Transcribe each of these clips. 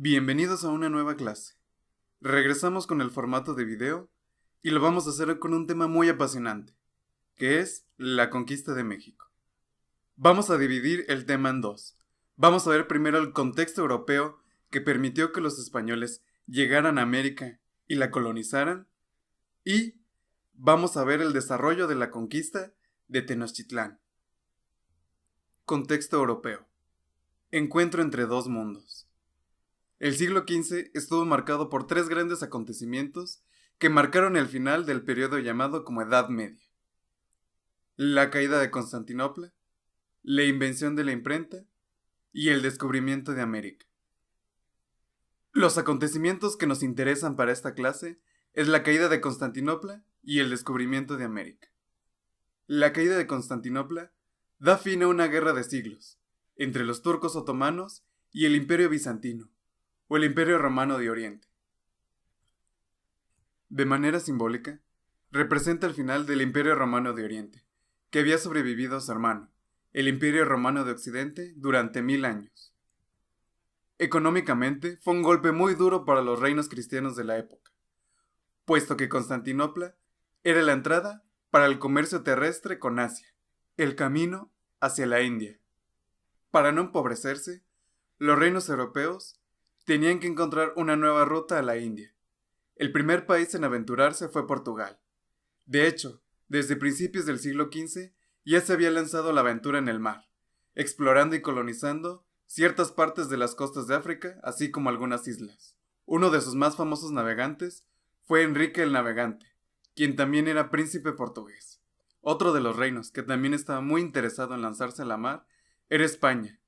Bienvenidos a una nueva clase. Regresamos con el formato de video y lo vamos a hacer con un tema muy apasionante, que es la conquista de México. Vamos a dividir el tema en dos. Vamos a ver primero el contexto europeo que permitió que los españoles llegaran a América y la colonizaran, y vamos a ver el desarrollo de la conquista de Tenochtitlán. Contexto europeo. Encuentro entre dos mundos. El siglo XV estuvo marcado por tres grandes acontecimientos que marcaron el final del periodo llamado como Edad Media. La caída de Constantinopla, la invención de la imprenta y el descubrimiento de América. Los acontecimientos que nos interesan para esta clase es la caída de Constantinopla y el descubrimiento de América. La caída de Constantinopla da fin a una guerra de siglos entre los turcos otomanos y el Imperio Bizantino, o el Imperio Romano de Oriente. De manera simbólica, representa el final del Imperio Romano de Oriente, que había sobrevivido a su hermano, el Imperio Romano de Occidente, durante 1000 años. Económicamente, fue un golpe muy duro para los reinos cristianos de la época, puesto que Constantinopla era la entrada para el comercio terrestre con Asia, el camino hacia la India. Para no empobrecerse, los reinos europeos tenían que encontrar una nueva ruta a la India. El primer país en aventurarse fue Portugal. De hecho, desde principios del siglo XV ya se había lanzado a la aventura en el mar, explorando y colonizando ciertas partes de las costas de África, así como algunas islas. Uno de sus más famosos navegantes fue Enrique el Navegante, quien también era príncipe portugués. Otro de los reinos que también estaba muy interesado en lanzarse a la mar era España.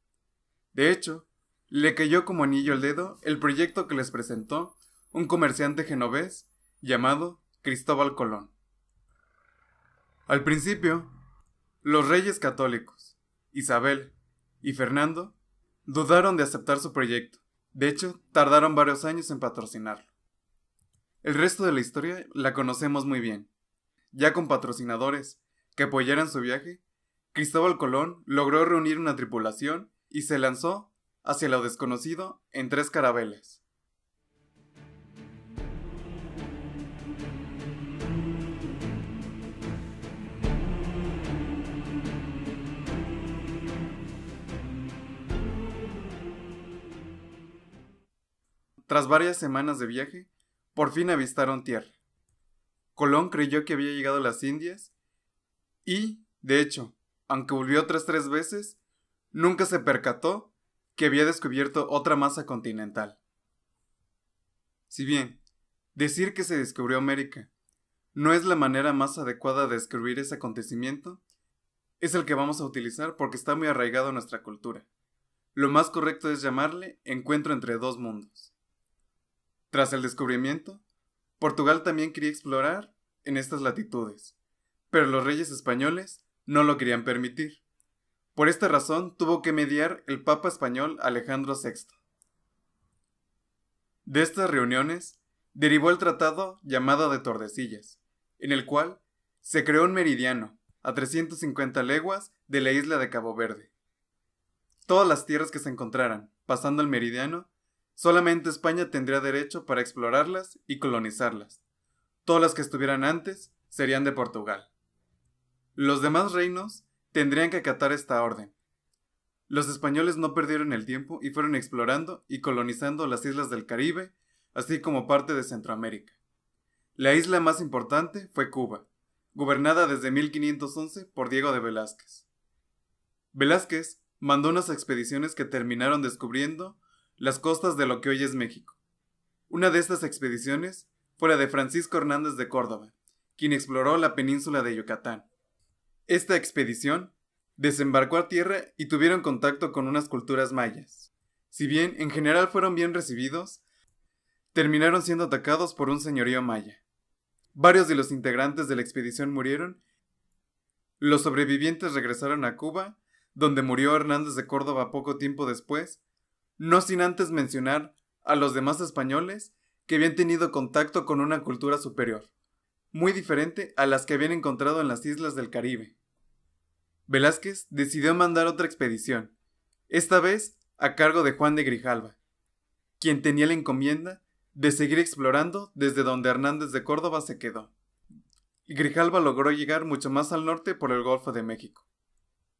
De hecho, le cayó como anillo al dedo el proyecto que les presentó un comerciante genovés llamado Cristóbal Colón. Al principio, los reyes católicos, Isabel y Fernando, dudaron de aceptar su proyecto. De hecho, tardaron varios años en patrocinarlo. El resto de la historia la conocemos muy bien. Ya con patrocinadores que apoyaran su viaje, Cristóbal Colón logró reunir una tripulación y se lanzó hacia lo desconocido en 3 carabelas. Tras varias semanas de viaje, por fin avistaron tierra. Colón creyó que había llegado a las Indias y, de hecho, aunque volvió otras 3 veces, nunca se percató que había descubierto otra masa continental. Si bien, decir que se descubrió América no es la manera más adecuada de describir ese acontecimiento, es el que vamos a utilizar porque está muy arraigado a nuestra cultura. Lo más correcto es llamarle encuentro entre dos mundos. Tras el descubrimiento, Portugal también quería explorar en estas latitudes, pero los reyes españoles no lo querían permitir. Por esta razón tuvo que mediar el Papa español Alejandro VI. De estas reuniones derivó el tratado llamado de Tordesillas, en el cual se creó un meridiano a 350 leguas de la isla de Cabo Verde. Todas las tierras que se encontraran pasando el meridiano, solamente España tendría derecho para explorarlas y colonizarlas. Todas las que estuvieran antes serían de Portugal. Los demás reinos tendrían que acatar esta orden. Los españoles no perdieron el tiempo y fueron explorando y colonizando las islas del Caribe, así como parte de Centroamérica. La isla más importante fue Cuba, gobernada desde 1511 por Diego de Velázquez. Velázquez mandó unas expediciones que terminaron descubriendo las costas de lo que hoy es México. Una de estas expediciones fue la de Francisco Hernández de Córdoba, quien exploró la península de Yucatán. Esta expedición desembarcó a tierra y tuvieron contacto con unas culturas mayas. Si bien en general fueron bien recibidos, terminaron siendo atacados por un señorío maya. Varios de los integrantes de la expedición murieron. Los sobrevivientes regresaron a Cuba, donde murió Hernández de Córdoba poco tiempo después, no sin antes mencionar a los demás españoles que habían tenido contacto con una cultura superior, muy diferente a las que habían encontrado en las islas del Caribe. Velázquez decidió mandar otra expedición, esta vez a cargo de Juan de Grijalva. quien tenía la encomienda de seguir explorando desde donde Hernández de Córdoba se quedó. Y Grijalva logró llegar mucho más al norte por el Golfo de México.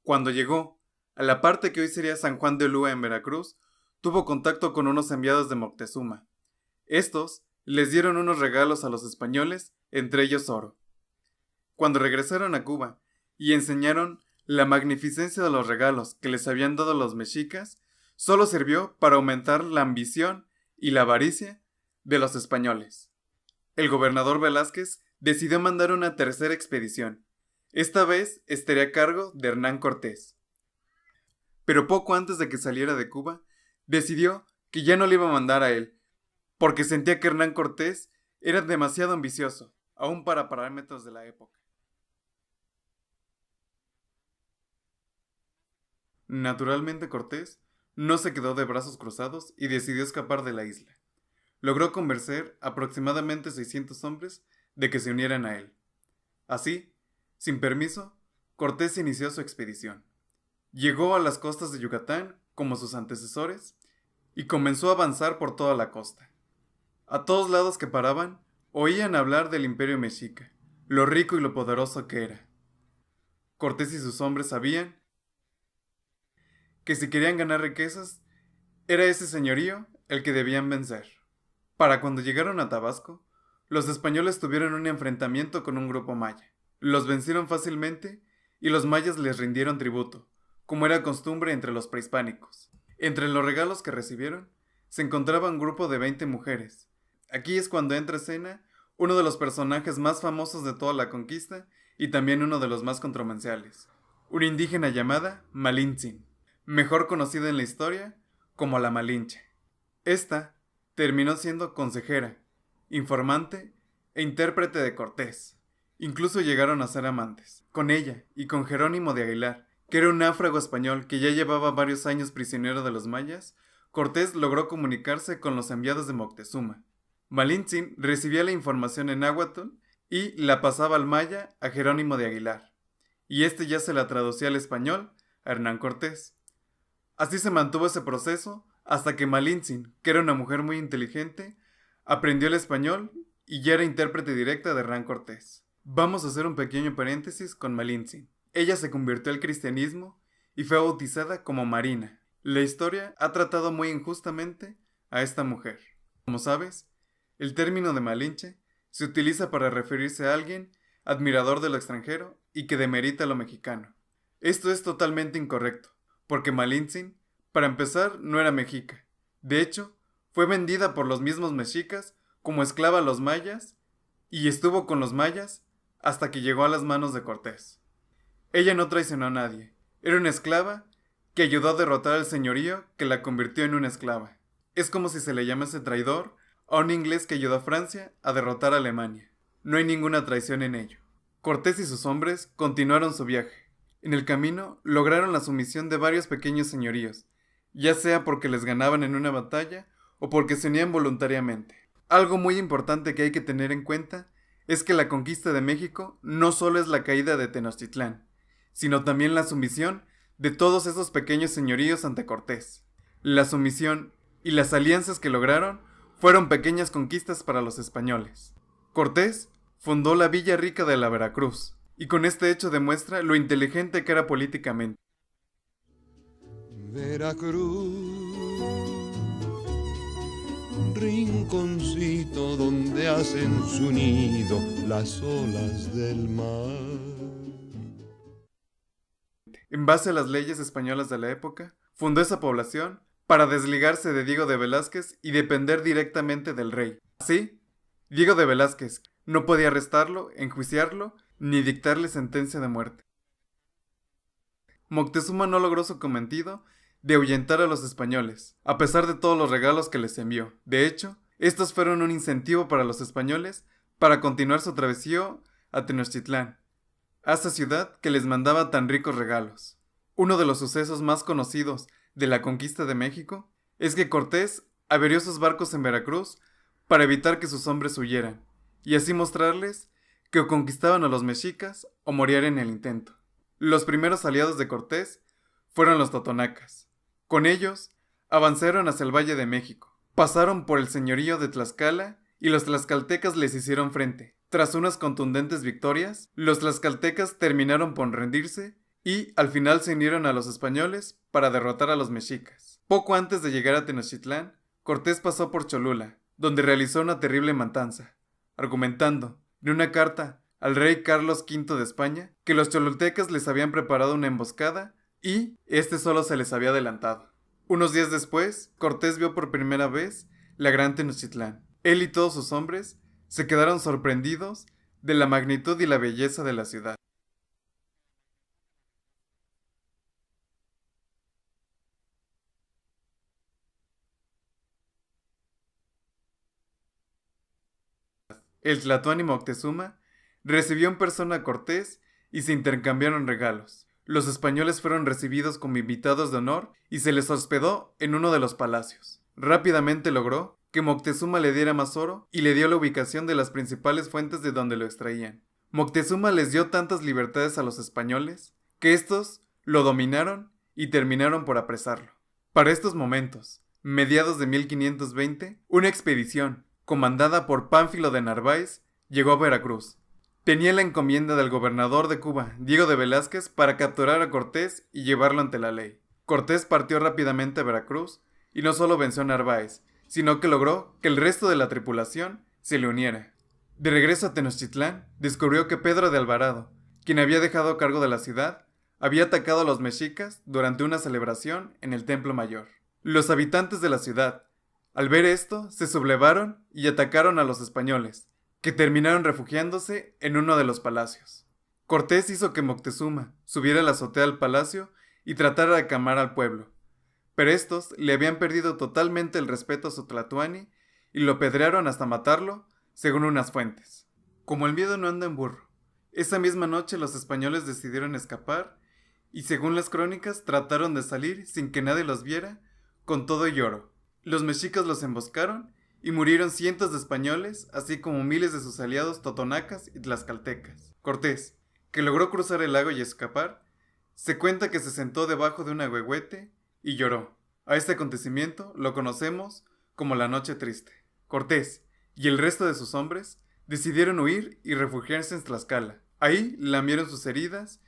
Cuando llegó a la parte que hoy sería San Juan de Ulúa en Veracruz, tuvo contacto con unos enviados de Moctezuma. Estos les dieron unos regalos a los españoles, entre ellos oro. Cuando regresaron a Cuba y enseñaron la magnificencia de los regalos que les habían dado los mexicas, solo sirvió para aumentar la ambición y la avaricia de los españoles. El gobernador Velázquez decidió mandar una tercera expedición. Esta vez estaría a cargo de Hernán Cortés. Pero poco antes de que saliera de Cuba, decidió que ya no le iba a mandar a él, porque sentía que Hernán Cortés era demasiado ambicioso, aún para parámetros de la época. Naturalmente Cortés no se quedó de brazos cruzados y decidió escapar de la isla. Logró convencer aproximadamente 600 hombres de que se unieran a él. Así, sin permiso, Cortés inició su expedición. Llegó a las costas de Yucatán, como sus antecesores, y comenzó a avanzar por toda la costa. A todos lados que paraban, oían hablar del imperio mexica, lo rico y lo poderoso que era. Cortés y sus hombres sabían que si querían ganar riquezas, era ese señorío el que debían vencer. Para cuando llegaron a Tabasco, los españoles tuvieron un enfrentamiento con un grupo maya. Los vencieron fácilmente y los mayas les rindieron tributo, como era costumbre entre los prehispánicos. Entre los regalos que recibieron, se encontraba un grupo de 20 mujeres. Aquí es cuando entra a escena uno de los personajes más famosos de toda la conquista y también uno de los más controversiales, una indígena llamada Malintzin, mejor conocida en la historia como la Malinche. Esta terminó siendo consejera, informante e intérprete de Cortés. Incluso llegaron a ser amantes. Con ella y con Jerónimo de Aguilar, que era un náufrago español que ya llevaba varios años prisionero de los mayas, Cortés logró comunicarse con los enviados de Moctezuma. Malintzin recibía la información en náhuatl y la pasaba al maya a Jerónimo de Aguilar, y este ya se la traducía al español a Hernán Cortés. Así se mantuvo ese proceso hasta que Malintzin, que era una mujer muy inteligente, aprendió el español y ya era intérprete directa de Hernán Cortés. Vamos a hacer un pequeño paréntesis con Malintzin. Ella se convirtió al cristianismo y fue bautizada como Marina. La historia ha tratado muy injustamente a esta mujer. Como sabes, el término de Malinche se utiliza para referirse a alguien admirador de lo extranjero y que demerita lo mexicano. Esto es totalmente incorrecto, porque Malintzin, para empezar, no era mexica. De hecho, fue vendida por los mismos mexicas como esclava a los mayas y estuvo con los mayas hasta que llegó a las manos de Cortés. Ella no traicionó a nadie, era una esclava que ayudó a derrotar al señorío que la convirtió en una esclava. Es como si se le llamase traidor a un inglés que ayudó a Francia a derrotar a Alemania. No hay ninguna traición en ello. Cortés y sus hombres continuaron su viaje. En el camino lograron la sumisión de varios pequeños señoríos, ya sea porque les ganaban en una batalla o porque se unían voluntariamente. Algo muy importante que hay que tener en cuenta es que la conquista de México no solo es la caída de Tenochtitlán, sino también la sumisión de todos esos pequeños señoríos ante Cortés. La sumisión y las alianzas que lograron fueron pequeñas conquistas para los españoles. Cortés fundó la Villa Rica de la Veracruz, y con este hecho demuestra lo inteligente que era políticamente. Veracruz, un rinconcito donde hacen su nido las olas del mar. En base a las leyes españolas de la época, fundó esa población para desligarse de Diego de Velázquez y depender directamente del rey. Así, Diego de Velázquez no podía arrestarlo, enjuiciarlo, ni dictarle sentencia de muerte. Moctezuma no logró su cometido de ahuyentar a los españoles, a pesar de todos los regalos que les envió. De hecho, estos fueron un incentivo para los españoles para continuar su travesía a Tenochtitlán, a esa ciudad que les mandaba tan ricos regalos. Uno de los sucesos más conocidos de la conquista de México es que Cortés averió sus barcos en Veracruz para evitar que sus hombres huyeran, y así mostrarles que o conquistaban a los mexicas o morían en el intento. Los primeros aliados de Cortés fueron los totonacas. Con ellos, avanzaron hacia el Valle de México. Pasaron por el señorío de Tlaxcala y los tlaxcaltecas les hicieron frente. Tras unas contundentes victorias, los tlaxcaltecas terminaron por rendirse y al final se unieron a los españoles para derrotar a los mexicas. Poco antes de llegar a Tenochtitlán, Cortés pasó por Cholula, donde realizó una terrible matanza, argumentando, en una carta al rey Carlos V de España, que los cholultecas les habían preparado una emboscada y este solo se les había adelantado. Unos días después, Cortés vio por primera vez la gran Tenochtitlán. Él y todos sus hombres se quedaron sorprendidos de la magnitud y la belleza de la ciudad. El tlatoani Moctezuma recibió en persona a Cortés y se intercambiaron regalos. Los españoles fueron recibidos como invitados de honor y se les hospedó en uno de los palacios. Rápidamente logró que Moctezuma le diera más oro y le dio la ubicación de las principales fuentes de donde lo extraían. Moctezuma les dio tantas libertades a los españoles que estos lo dominaron y terminaron por apresarlo. Para estos momentos, mediados de 1520, una expedición, comandada por Pánfilo de Narváez, llegó a Veracruz. Tenía la encomienda del gobernador de Cuba, Diego de Velázquez, para capturar a Cortés y llevarlo ante la ley. Cortés partió rápidamente a Veracruz y no solo venció a Narváez, sino que logró que el resto de la tripulación se le uniera. De regreso a Tenochtitlán, descubrió que Pedro de Alvarado, quien había dejado a cargo de la ciudad, había atacado a los mexicas durante una celebración en el Templo Mayor. Los habitantes de la ciudad, al ver esto, se sublevaron y atacaron a los españoles, que terminaron refugiándose en uno de los palacios. Cortés hizo que Moctezuma subiera a la azotea del palacio y tratara de calmar al pueblo, pero estos le habían perdido totalmente el respeto a su tlatoani y lo apedrearon hasta matarlo, según unas fuentes. Como el miedo no anda en burro, esa misma noche los españoles decidieron escapar y, según las crónicas, trataron de salir sin que nadie los viera, con todo y oro. Los mexicas los emboscaron y murieron cientos de españoles, así como miles de sus aliados totonacas y tlaxcaltecas. Cortés, que logró cruzar el lago y escapar, se cuenta que se sentó debajo de un ahuehuete y lloró. A este acontecimiento lo conocemos como la Noche Triste. Cortés y el resto de sus hombres decidieron huir y refugiarse en Tlaxcala. Ahí lamieron sus heridas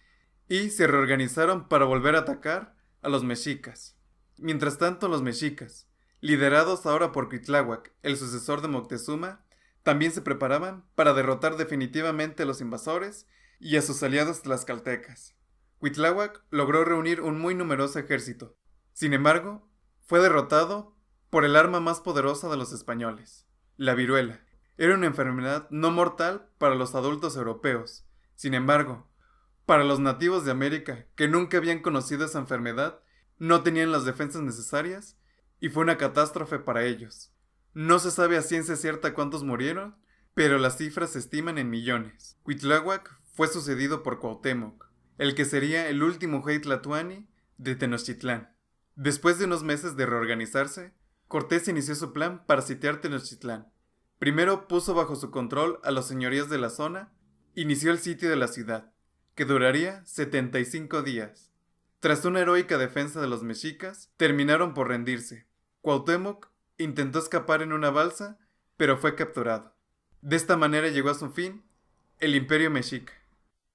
y se reorganizaron para volver a atacar a los mexicas. Mientras tanto, los mexicas, liderados ahora por Cuitláhuac, el sucesor de Moctezuma, también se preparaban para derrotar definitivamente a los invasores y a sus aliados tlaxcaltecas. Cuitláhuac logró reunir un muy numeroso ejército. Sin embargo, fue derrotado por el arma más poderosa de los españoles, la viruela. Era una enfermedad no mortal para los adultos europeos. Sin embargo, para los nativos de América, que nunca habían conocido esa enfermedad, no tenían las defensas necesarias y fue una catástrofe para ellos. No se sabe a ciencia cierta cuántos murieron, pero las cifras se estiman en millones. Cuitláhuac fue sucedido por Cuauhtémoc, el que sería el último rey tlatoani de Tenochtitlán. Después de unos meses de reorganizarse, Cortés inició su plan para sitiar Tenochtitlán. Primero puso bajo su control a los señoríos de la zona, inició el sitio de la ciudad, que duraría 75 días. Tras una heroica defensa de los mexicas, terminaron por rendirse. Cuauhtémoc intentó escapar en una balsa, pero fue capturado. De esta manera llegó a su fin el Imperio Mexica.